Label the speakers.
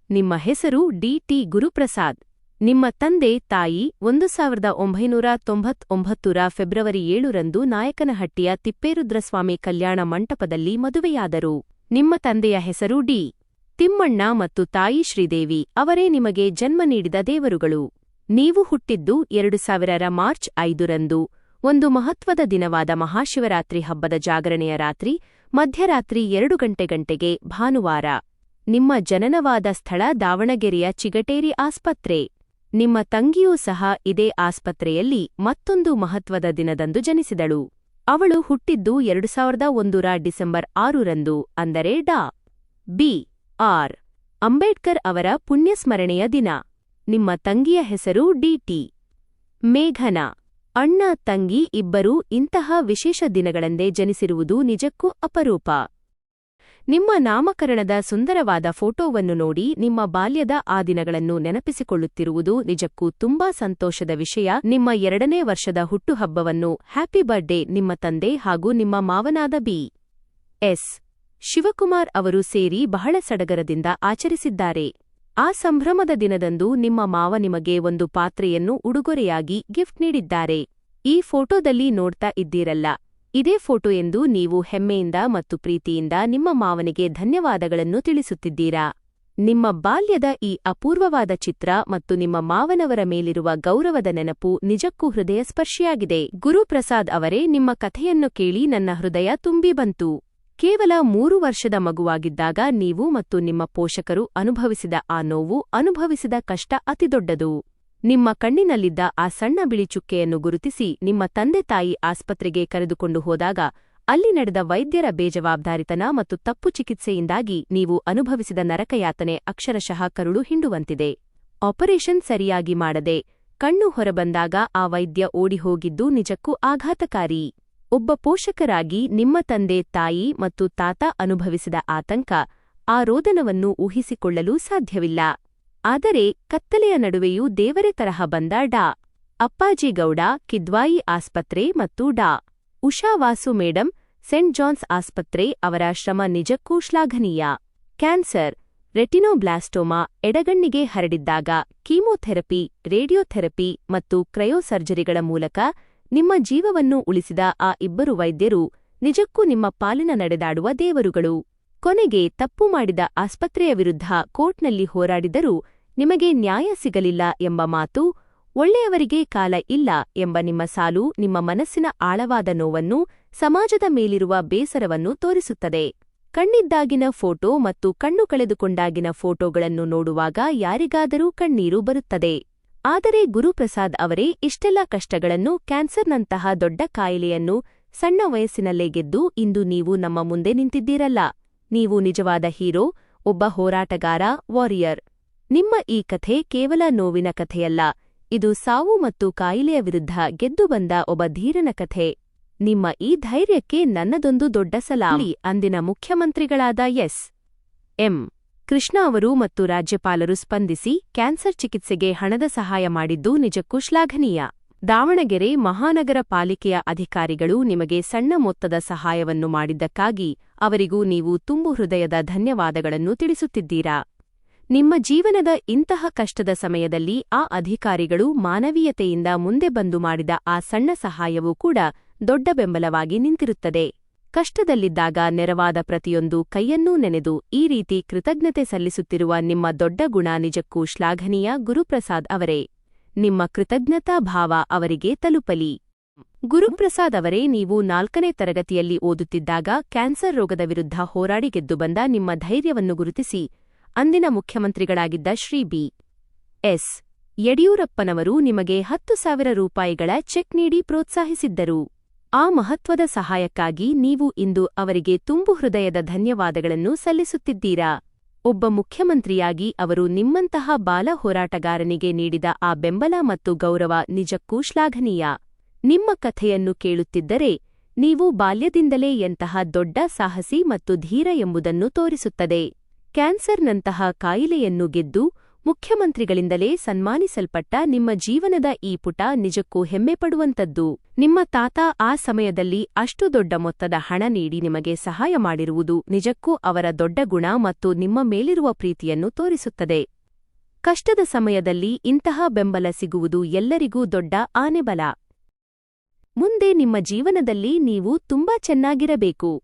Speaker 1: ನಿಮ್ಮ ಹೆಸರು ಡಿ.ಟಿ. ಗುರುಪ್ರಸಾದ್. ನಿಮ್ಮ ತಂದೆ ತಾಯಿ 1999ರ ಫೆಬ್ರವರಿ 7ರಂದು ನಾಯಕನಹಟ್ಟಿಯ ತಿಪ್ಪೇರುದ್ರಸ್ವಾಮಿ ಕಲ್ಯಾಣ ಮಂಟಪದಲ್ಲಿ ಮದುವೆಯಾದರು. ನಿಮ್ಮ ತಂದೆಯ ಹೆಸರು ಡಿ. ತಿಮ್ಮಣ್ಣ ಮತ್ತು ತಾಯಿ ಶ್ರೀದೇವಿ. ಅವರೇ ನಿಮಗೆ ಜನ್ಮ ನೀಡಿದ ದೇವರುಗಳು. ನೀವು ಹುಟ್ಟಿದ್ದು 2000ರ ಮಾರ್ಚ್ 5ರಂದು, ಒಂದು ಮಹತ್ವದ ದಿನವಾದ ಮಹಾಶಿವರಾತ್ರಿ ಹಬ್ಬದ ಜಾಗರಣೆಯ ರಾತ್ರಿ ಮಧ್ಯರಾತ್ರಿ 2 ಗಂಟೆಗೆ ಭಾನುವಾರ. ನಿಮ್ಮ ಜನನವಾದ ಸ್ಥಳ ದಾವಣಗೆರೆಯ ಚಿಗಟೇರಿ ಆಸ್ಪತ್ರೆ. ನಿಮ್ಮ ತಂಗಿಯೂ ಸಹ ಇದೇ ಆಸ್ಪತ್ರೆಯಲ್ಲಿ ಮತ್ತೊಂದು ಮಹತ್ವದ ದಿನದಂದು ಜನಿಸಿದಳು. ಅವಳು ಹುಟ್ಟಿದ್ದು 2001ರ ಡಿಸೆಂಬರ್ 6ರಂದು, ಅಂದರೆ ಡಾ. ಬಿ. ಆರ್. ಅಂಬೇಡ್ಕರ್ ಅವರ ಪುಣ್ಯಸ್ಮರಣೆಯ ದಿನ. ನಿಮ್ಮ ತಂಗಿಯ ಹೆಸರು ಡಿ.ಟಿ. ಮೇಘನಾ. ಅಣ್ಣ ತಂಗಿ ಇಬ್ಬರೂ ಇಂತಹ ವಿಶೇಷ ದಿನಗಳಂದೇ ಜನಿಸಿರುವುದು ನಿಜಕ್ಕೂ ಅಪರೂಪ. ನಿಮ್ಮ ನಾಮಕರಣದ ಸುಂದರವಾದ ಫೋಟೋವನ್ನು ನೋಡಿ ನಿಮ್ಮ ಬಾಲ್ಯದ ಆ ದಿನಗಳನ್ನು ನೆನಪಿಸಿಕೊಳ್ಳುತ್ತಿರುವುದು ನಿಜಕ್ಕೂ ತುಂಬಾ ಸಂತೋಷದ ವಿಷಯ. ನಿಮ್ಮ 2ನೇ ವರ್ಷದ ಹುಟ್ಟುಹಬ್ಬವನ್ನು ಹ್ಯಾಪಿ ಬರ್ಡೇ ನಿಮ್ಮ ತಂದೆ ಹಾಗೂ ನಿಮ್ಮ ಮಾವನಾದ ಬಿ. ಎಸ್. ಶಿವಕುಮಾರ್ ಅವರು ಸೇರಿ ಬಹಳ ಸಡಗರದಿಂದ ಆಚರಿಸಿದ್ದಾರೆ. ಆ ಸಂಭ್ರಮದ ದಿನದಂದು ನಿಮ್ಮ ಮಾವ ನಿಮಗೆ ಒಂದು ಪಾತ್ರೆಯನ್ನು ಉಡುಗೊರೆಯಾಗಿ ಗಿಫ್ಟ್ ನೀಡಿದ್ದಾರೆ. ಈ ಫೋಟೋದಲ್ಲಿ ನೋಡ್ತಾ ಇದ್ದೀರಲ್ಲ, ಇದೇ ಫೋಟೋ ಎಂದು ನೀವು ಹೆಮ್ಮೆಯಿಂದ ಮತ್ತು ಪ್ರೀತಿಯಿಂದ ನಿಮ್ಮ ಮಾವನಿಗೆ ಧನ್ಯವಾದಗಳನ್ನು ತಿಳಿಸುತ್ತಿದ್ದೀರಾ. ನಿಮ್ಮ ಬಾಲ್ಯದ ಈ ಅಪೂರ್ವವಾದ ಚಿತ್ರ ಮತ್ತು ನಿಮ್ಮ ಮಾವನವರ ಮೇಲಿರುವ ಗೌರವದ ನೆನಪು ನಿಜಕ್ಕೂ ಹೃದಯ ಸ್ಪರ್ಶಿಯಾಗಿದೆ. ಗುರುಪ್ರಸಾದ್ ಅವರೇ, ನಿಮ್ಮ ಕಥೆಯನ್ನು ಕೇಳಿ ನನ್ನ ಹೃದಯ ತುಂಬಿ ಬಂತು. ಕೇವಲ 3 ವರ್ಷದ ಮಗುವಾಗಿದ್ದಾಗ ನೀವು ಮತ್ತು ನಿಮ್ಮ ಪೋಷಕರು ಅನುಭವಿಸಿದ ಆ ನೋವು, ಅನುಭವಿಸಿದ ಕಷ್ಟ ಅತಿದೊಡ್ಡದು. ನಿಮ್ಮ ಕಣ್ಣಿನಲ್ಲಿದ್ದ ಆ ಸಣ್ಣ ಬಿಳಿ ಚುಕ್ಕೆಯನ್ನು ಗುರುತಿಸಿ ನಿಮ್ಮ ತಂದೆ ತಾಯಿ ಆಸ್ಪತ್ರೆಗೆ ಕರೆದುಕೊಂಡು ಹೋದಾಗ ಅಲ್ಲಿ ನಡೆದ ವೈದ್ಯರ ಬೇಜವಾಬ್ದಾರಿತನ ಮತ್ತು ತಪ್ಪು ಚಿಕಿತ್ಸೆಯಿಂದಾಗಿ ನೀವು ಅನುಭವಿಸಿದ ನರಕಯಾತನೆ ಅಕ್ಷರಶಃ ಕರುಳು ಹಿಂಡುವಂತಿದೆ. ಆಪರೇಷನ್ ಸರಿಯಾಗಿ ಮಾಡದೆ ಕಣ್ಣು ಹೊರಬಂದಾಗ ಆ ವೈದ್ಯ ಓಡಿಹೋಗಿದ್ದು ನಿಜಕ್ಕೂ ಆಘಾತಕಾರಿ. ಒಬ್ಬ ಪೋಷಕರಾಗಿ ನಿಮ್ಮ ತಂದೆ ತಾಯಿ ಮತ್ತು ತಾತ ಅನುಭವಿಸಿದ ಆತಂಕ, ಆ ರೋದನವನ್ನು ಊಹಿಸಿಕೊಳ್ಳಲೂ ಸಾಧ್ಯವಿಲ್ಲ. ಆದರೆ ಕತ್ತಲೆಯ ನಡುವೆಯೂ ದೇವರೇ ತರಹ ಬಂದ ಡಾ. ಅಪ್ಪಾಜಿಗೌಡ, ಕಿದ್ವಾಯಿ ಆಸ್ಪತ್ರೆ ಮತ್ತು ಡಾ. Usha Vasu madam, Saint John's ಆಸ್ಪತ್ರೆ ಅವರ ಶ್ರಮ ನಿಜಕ್ಕೂ ಶ್ಲಾಘನೀಯ. ಕ್ಯಾನ್ಸರ್, ರೆಟಿನೋಬ್ಲಾಸ್ಟೋಮಾ ಎಡಗಣ್ಣಿಗೆ ಹರಡಿದ್ದಾಗ ಕೀಮೋಥೆರಪಿ, ರೇಡಿಯೋಥೆರಪಿ ಮತ್ತು ಕ್ರಯೋಸರ್ಜರಿಗಳ ಮೂಲಕ ನಿಮ್ಮ ಜೀವವನ್ನು ಉಳಿಸಿದ ಆ ಇಬ್ಬರು ವೈದ್ಯರು ನಿಜಕ್ಕೂ ನಿಮ್ಮ ಪಾಲಿನ ನಡೆದಾಡುವ ದೇವರುಗಳು. ಕೊನೆಗೆ ತಪ್ಪು ಮಾಡಿದ ಆಸ್ಪತ್ರೆಯ ವಿರುದ್ಧ ಕೋರ್ಟ್ನಲ್ಲಿ ಹೋರಾಡಿದರೂ ನಿಮಗೆ ನ್ಯಾಯ ಸಿಗಲಿಲ್ಲ ಎಂಬ ಮಾತು, ಒಳ್ಳೆಯವರಿಗೆ ಕಾಲ ಇಲ್ಲ ಎಂಬ ನಿಮ್ಮ ಸಾಲು ನಿಮ್ಮ ಮನಸ್ಸಿನ ಆಳವಾದ ನೋವನ್ನು, ಸಮಾಜದ ಮೇಲಿರುವ ಬೇಸರವನ್ನು ತೋರಿಸುತ್ತದೆ. ಕಣ್ಣಿದ್ದಾಗಿನ ಫೋಟೋ ಮತ್ತು ಕಣ್ಣು ಕಳೆದುಕೊಂಡಾಗಿನ ಫೋಟೋಗಳನ್ನು ನೋಡುವಾಗ ಯಾರಿಗಾದರೂ ಕಣ್ಣೀರು ಬರುತ್ತದೆ. ಆದರೆ ಗುರುಪ್ರಸಾದ್ ಅವರೇ, ಇಷ್ಟೆಲ್ಲ ಕಷ್ಟಗಳನ್ನು, ಕ್ಯಾನ್ಸರ್ನಂತಹ ದೊಡ್ಡ ಕಾಯಿಲೆಯನ್ನು ಸಣ್ಣ ವಯಸ್ಸಿನಲ್ಲೇ ಗೆದ್ದು ಇಂದು ನೀವು ನಮ್ಮ ಮುಂದೆ ನಿಂತಿದ್ದೀರಲ್ಲ, ನೀವು ನಿಜವಾದ ಹೀರೋ, ಒಬ್ಬ ಹೋರಾಟಗಾರ, ವಾರಿಯರ್. ನಿಮ್ಮ ಈ ಕಥೆ ಕೇವಲ ನೋವಿನ ಕಥೆಯಲ್ಲ, ಇದು ಸಾವು ಮತ್ತು ಕಾಯಿಲೆಯ ವಿರುದ್ಧ ಗೆದ್ದು ಬಂದ ಒಬ್ಬ ಧೀರನ ಕಥೆ. ನಿಮ್ಮ ಈ ಧೈರ್ಯಕ್ಕೆ ನನ್ನದೊಂದು ದೊಡ್ಡ ಸಲಾಂ. ಅಂದಿನ ಮುಖ್ಯಮಂತ್ರಿಗಳಾದ ಎಸ್. ಎಂ. ಕೃಷ್ಣ ಅವರು ಮತ್ತು ರಾಜ್ಯಪಾಲರು ಸ್ಪಂದಿಸಿ ಕ್ಯಾನ್ಸರ್ ಚಿಕಿತ್ಸೆಗೆ ಹಣದ ಸಹಾಯ ಮಾಡಿದ್ದು ನಿಜಕ್ಕೂ ಶ್ಲಾಘನೀಯ. ದಾವಣಗೆರೆ ಮಹಾನಗರ ಪಾಲಿಕೆಯ ಅಧಿಕಾರಿಗಳು ನಿಮಗೆ ಸಣ್ಣ ಮೊತ್ತದ ಸಹಾಯವನ್ನು ಮಾಡಿದ್ದಕ್ಕಾಗಿ ಅವರಿಗೂ ನೀವು ತುಂಬು ಹೃದಯದ ಧನ್ಯವಾದಗಳನ್ನು ತಿಳಿಸುತ್ತಿದ್ದೀರಾ. ನಿಮ್ಮ ಜೀವನದ ಇಂತಹ ಕಷ್ಟದ ಸಮಯದಲ್ಲಿ ಆ ಅಧಿಕಾರಿಗಳು ಮಾನವೀಯತೆಯಿಂದ ಮುಂದೆ ಬಂದು ಮಾಡಿದ ಆ ಸಣ್ಣ ಸಹಾಯವೂ ಕೂಡ ದೊಡ್ಡ ಬೆಂಬಲವಾಗಿ ನಿಂತಿರುತ್ತದೆ. ಕಷ್ಟದಲ್ಲಿದ್ದಾಗ ನೆರವಾದ ಪ್ರತಿಯೊಂದು ಕೈಯನ್ನೂ ನೆನೆದು ಈ ರೀತಿ ಕೃತಜ್ಞತೆ ಸಲ್ಲಿಸುತ್ತಿರುವ ನಿಮ್ಮ ದೊಡ್ಡ ಗುಣ ನಿಜಕ್ಕೂ ಶ್ಲಾಘನೀಯ. ಗುರುಪ್ರಸಾದ್ ಅವರೇ, ನಿಮ್ಮ ಕೃತಜ್ಞತಾ ಭಾವ ಅವರಿಗೆ ತಲುಪಲಿ. ಗುರುಪ್ರಸಾದ್ ಅವರೇ, ನೀವು 4ನೇ ತರಗತಿಯಲ್ಲಿ ಓದುತ್ತಿದ್ದಾಗ ಕ್ಯಾನ್ಸರ್ ರೋಗದ ವಿರುದ್ಧ ಹೋರಾಡಿ ಗೆದ್ದು ಬಂದ ನಿಮ್ಮ ಧೈರ್ಯವನ್ನು ಗುರುತಿಸಿ ಅಂದಿನ ಮುಖ್ಯಮಂತ್ರಿಗಳಾಗಿದ್ದ ಶ್ರೀ ಬಿ. ಎಸ್. ಯಡಿಯೂರಪ್ಪನವರು ನಿಮಗೆ 10,000 ರೂಪಾಯಿಗಳ ಚೆಕ್ ನೀಡಿ ಪ್ರೋತ್ಸಾಹಿಸಿದ್ದರು. ಆ ಮಹತ್ವದ ಸಹಾಯಕ್ಕಾಗಿ ನೀವು ಇಂದು ಅವರಿಗೆ ತುಂಬು ಹೃದಯದ ಧನ್ಯವಾದಗಳನ್ನು ಸಲ್ಲಿಸುತ್ತಿದ್ದೀರಾ. ಒಬ್ಬ ಮುಖ್ಯಮಂತ್ರಿಯಾಗಿ ಅವರು ನಿಮ್ಮಂತಹ ಬಾಲ ಹೋರಾಟಗಾರನಿಗೆ ನೀಡಿದ ಆ ಬೆಂಬಲ ಮತ್ತು ಗೌರವ ನಿಜಕ್ಕೂ ಶ್ಲಾಘನೀಯ. ನಿಮ್ಮ ಕಥೆಯನ್ನು ಕೇಳುತ್ತಿದ್ದರೆ ನೀವು ಬಾಲ್ಯದಿಂದಲೇ ಎಂತಹ ದೊಡ್ಡ ಸಾಹಸಿ ಮತ್ತು ಧೀರ ಎಂಬುದನ್ನು ತೋರಿಸುತ್ತದೆ. ಕ್ಯಾನ್ಸರ್ನಂತಹ ಕಾಯಿಲೆಯನ್ನು ಗೆದ್ದು ಮುಖ್ಯಮಂತ್ರಿಗಳಿಂದಲೇ ಸನ್ಮಾನಿಸಲ್ಪಟ್ಟ ನಿಮ್ಮ ಜೀವನದ ಈ ಪುಟ ನಿಜಕ್ಕೂ ಹೆಮ್ಮೆಪಡುವಂತದ್ದು. ನಿಮ್ಮ ತಾತ ಆ ಸಮಯದಲ್ಲಿ ಅಷ್ಟು ದೊಡ್ಡ ಮೊತ್ತದ ಹಣ ನೀಡಿ ನಿಮಗೆ ಸಹಾಯ ಮಾಡಿರುವುದು ನಿಜಕ್ಕೂ ಅವರ ದೊಡ್ಡ ಗುಣ ಮತ್ತು ನಿಮ್ಮ ಮೇಲಿರುವ ಪ್ರೀತಿಯನ್ನು ತೋರಿಸುತ್ತದೆ. ಕಷ್ಟದ ಸಮಯದಲ್ಲಿ ಇಂತಹ ಬೆಂಬಲ ಸಿಗುವುದು ಎಲ್ಲರಿಗೂ ದೊಡ್ಡ ಆನೆಬಲ. ಮುಂದೆ ನಿಮ್ಮ ಜೀವನದಲ್ಲಿ ನೀವು ತುಂಬಾ ಚೆನ್ನಾಗಿರಬೇಕು.